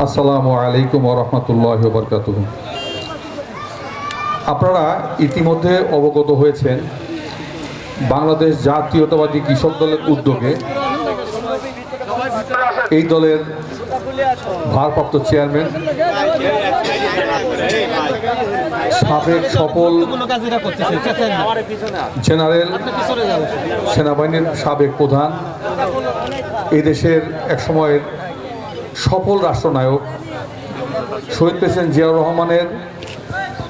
আসসালামু আলাইকুম ওয়া রাহমাতুল্লাহি ওয়া বারাকাতুহু। আপনারা ইতিমধ্যে অবগত হয়েছেন বাংলাদেশ জাতীয়তাবাদী কৃষক দলের উদ্যোগে এই দলের ভারপ্রাপ্ত চেয়ারম্যান সাবেক সফল জেনারেল সেনাবাহিনীর সাবেক প্রধান, এই দেশের একসময়ের সফল রাষ্ট্রনায়ক শহীদ প্রেসিডেন্ট জিয়াউর রহমানের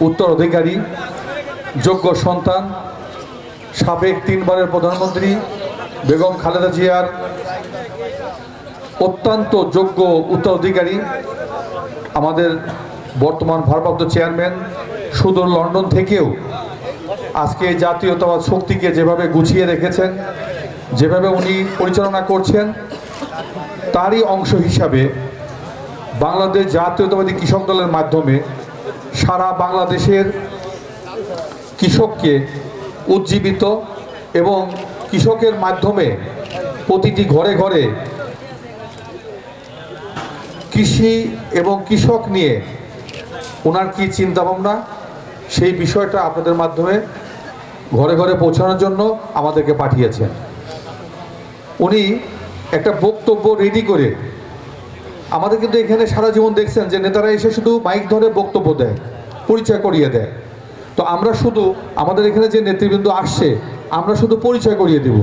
উত্তরাধিকারী, যোগ্য সন্তান, সাবেক 3 বারের প্রধানমন্ত্রী বেগম খালেদা জিয়ার অত্যন্ত যোগ্য উত্তরাধিকারী, আমাদের বর্তমান ভারপ্রাপ্ত চেয়ারম্যান সুদূর লন্ডন থেকেও আজকে জাতীয়তাবাদ শক্তিকে যেভাবে গুছিয়ে রেখেছেন, যেভাবে উনি পরিচালনা করছেন, তারই অংশ হিসাবে বাংলাদেশ জাতীয়তাবাদী কৃষক দলের মাধ্যমে সারা বাংলাদেশের কৃষককে উজ্জীবিত এবং কৃষকের মাধ্যমে প্রতিটি ঘরে ঘরে কৃষি এবং কৃষক নিয়ে ওনার কি চিন্তাভাবনা, সেই বিষয়টা আপনাদের মাধ্যমে ঘরে ঘরে পৌঁছানোর জন্য আমাদেরকে পাঠিয়েছেন। উনি একটা বক্তব্য রেডি করে আমাদের, কিন্তু এখানে সারা জীবন দেখছেন যে নেতারা এসে শুধু মাইক ধরে বক্তব্য দেয়, পরিচয় করিয়ে দেয়। তো আমরা শুধু আমাদের এখানে যে নেতৃবৃন্দ আসছে আমরা শুধু পরিচয় করিয়ে দেব।